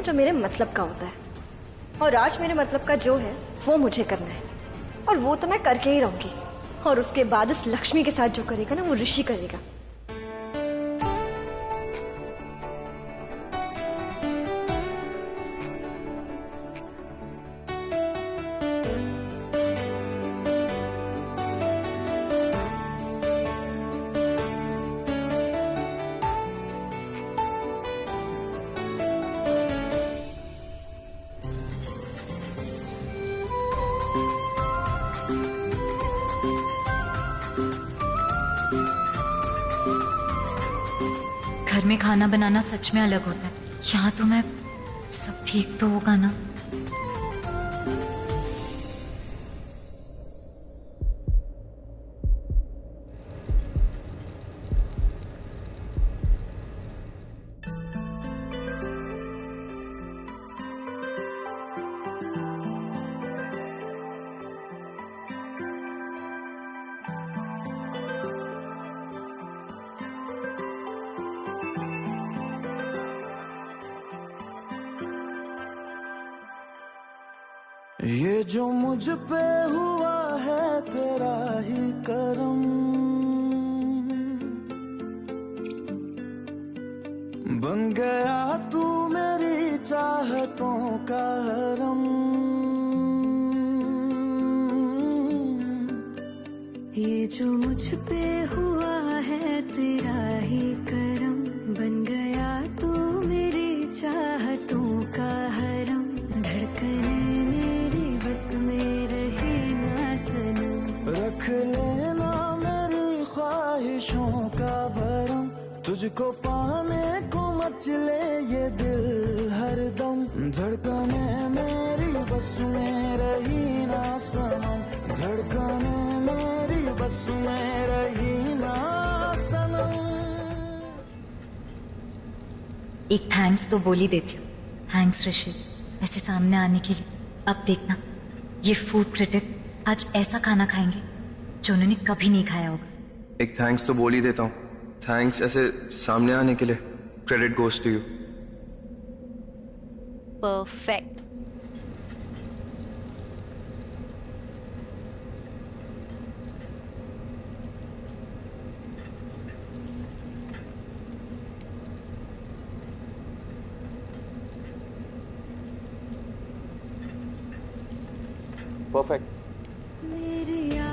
जो मेरे मतलब का होता है, और आज मेरे मतलब का जो है वो मुझे करना है, और वो तो मैं करके ही रहूंगी। और उसके बाद इस लक्ष्मी के साथ जो करेगा ना, वो ऋषि करेगा। घर में खाना बनाना सच में अलग होता है। यहाँ तो मैं सब ठीक तो होगा ना? ये जो मुझ पे हुआ है तेरा ही करम, बन गया तू मेरी चाहतों का हरम। ये जो मुझ पे हुआ है तेरा ही करम, बन गया तू मेरी चाहतों का हरम। धड़कने बस में रहे ना सनम, रख लेना मेरी ख्वाहिशों का भरम। तुझको पाने को मचले ये दिल हरदम, धड़कने मेरी बस में रही ना सनम। धड़कने मेरी बस में रही ना सनम। एक थैंक्स तो बोल ही देती हूँ। थैंक्स ऋषि, ऐसे सामने आने के लिए। अब देखना, ये फूड क्रिटिक आज ऐसा खाना खाएंगे जो उन्होंने कभी नहीं खाया होगा। एक थैंक्स तो बोल ही देता हूँ। थैंक्स ऐसे सामने आने के लिए। Credit goes to you. Perfect. Perfect.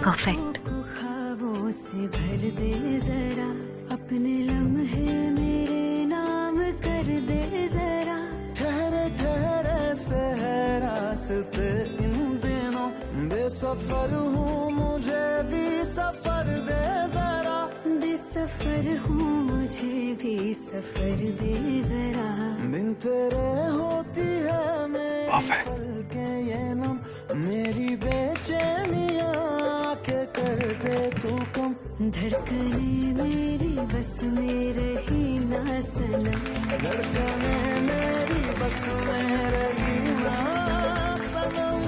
Perfect. ख्वाबों से भर दे जरा, अपने लम्हे मेरे नाम कर दे जरा। ठहरे ठहरे से है रास्ते इन दिनों, बेसफर हूँ मुझे भी सफर दे जरा। बेसफर हूँ मुझे भी सफर दे जरा। बिन तेरे होती है मेरी पल के ये नम, मेरी बेचैनियाँ के कर दे तू कम। धड़कने मेरी बस में रही ना सनम, धड़कने मेरी बस में रही ना सनम।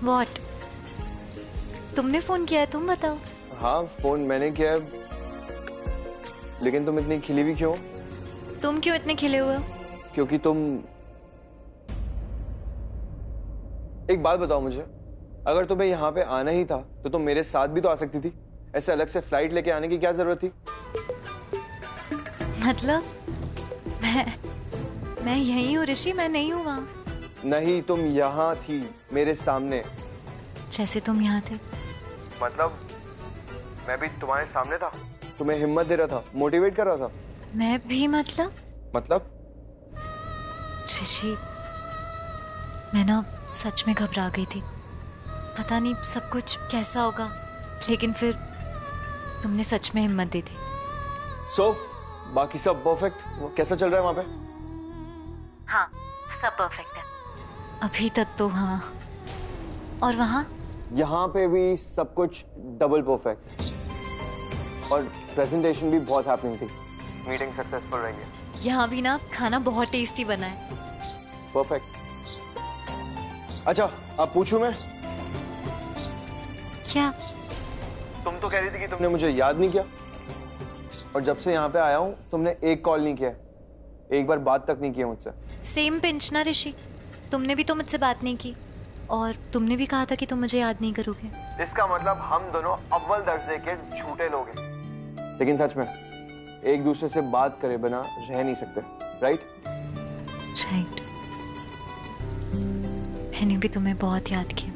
What? तुमने फोन किया है, तुम बताओ। हाँ, फोन मैंने किया है, लेकिन तुम इतनी खिली भी क्यों? तुम क्यों इतने खिले हुए हो? क्योंकि तुम... एक बात बताओ मुझे, अगर तुम्हें यहाँ पे आना ही था तो तुम मेरे साथ भी तो आ सकती थी। ऐसे अलग से फ्लाइट लेके आने की क्या जरूरत थी? मतलब मैं यहीं हूँ ऋषि, मैं नहीं हूँ वहाँ। नहीं, तुम यहाँ थी मेरे सामने। जैसे तुम यहाँ थे। मतलब मैं भी तुम्हारे सामने था, तुम्हें हिम्मत दे रहा था, मोटिवेट कर रहा था। मैं भी मतलब ऋषि, मैं ना सच में घबरा गई थी। पता नहीं सब कुछ कैसा होगा, लेकिन फिर तुमने सच में हिम्मत दी थी। सो बाकी सब परफेक्ट? कैसा चल रहा है वहां पे? हाँ, सब परफेक्ट है अभी तक तो। हाँ, और वहाँ? यहाँ पे भी सब कुछ डबल परफेक्ट, और प्रेजेंटेशन भी बहुत हैपनिंग थी। मीटिंग सक्सेसफुल रही है। यहाँ भी ना खाना बहुत टेस्टी बना है। परफेक्ट। अच्छा, अब पूछूं मैं? क्या? तुम तो कह रही थी कि तुमने मुझे याद नहीं किया, और जब से यहाँ पे आया हूँ तुमने एक कॉल नहीं किया, एक बार बात तक नहीं की मुझसे। सेम पिंच ना ऋषि, तुमने भी तो मुझसे बात नहीं की, और तुमने भी कहा था कि तुम मुझे याद नहीं करोगे। इसका मतलब हम दोनों अव्वल दर्जे के झूठे लोग हैं। लेकिन सच में एक दूसरे से बात करे बिना रह नहीं सकते, राइट? राइट। मैंने भी तुम्हें बहुत याद किया।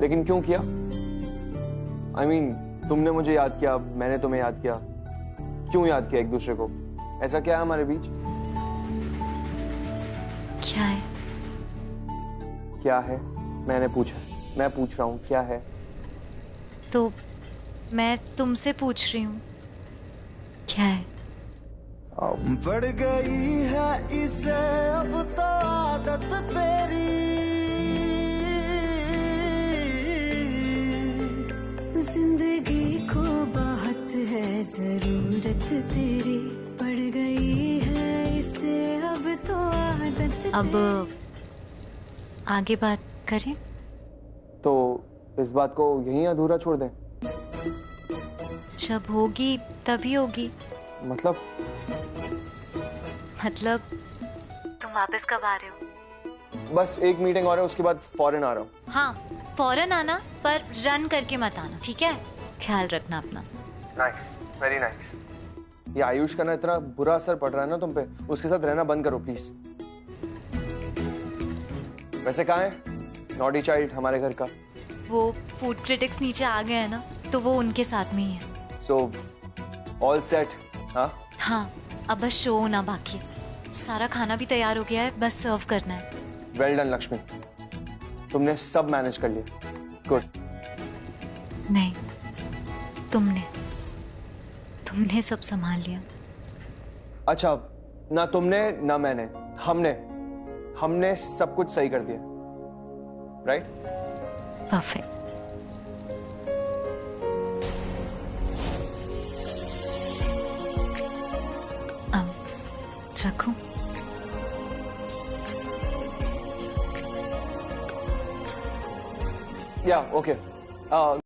लेकिन क्यों किया? I mean, तुमने मुझे याद किया, मैंने तुम्हें याद किया। क्यों याद किया एक दूसरे को? ऐसा क्या है हमारे बीच? क्या है? क्या है? मैंने पूछा, मैं पूछ रहा हूँ, क्या है? तो मैं तुमसे पूछ रही हूँ, क्या है? पड़ गई है इसे अब तो आदत तेरी, जिंदगी को बहुत है जरूरत तेरी, पड़ गई है इसे अब तो आदत अब आगे बात करें? तो इस बात को यहीं अधूरा छोड़ दें? जब होगी तभी होगी। मतलब तुम वापस कब आ रहे हो? बस एक मीटिंग और है, उसके बाद फॉरेन आ रहा हूँ। हाँ, फौरन आना, पर रन करके मत आना, ठीक है? ख्याल रखना अपना। Nice, very nice. ये आयुष का ना इतना बुरा असर पड़ रहा है ना तुम पे, उसके साथ रहना बंद करो प्लीज। वैसे कहाँ है नॉटी चाइल्ड हमारे घर का? वो फूड क्रिटिक्स नीचे आ गए हैं ना, तो वो उनके साथ में ही है। So all set? हाँ हाँ, अब बस शो होना बाकी है। सारा खाना भी तैयार हो गया है, बस सर्व करना है। वेल डन लक्ष्मी, तुमने सब मैनेज कर लिया। गुड। नहीं, तुमने सब संभाल लिया। अच्छा, ना तुमने ना मैंने, हमने सब कुछ सही कर दिया, राइट? परफेक्ट। अब रखूं? या ओके।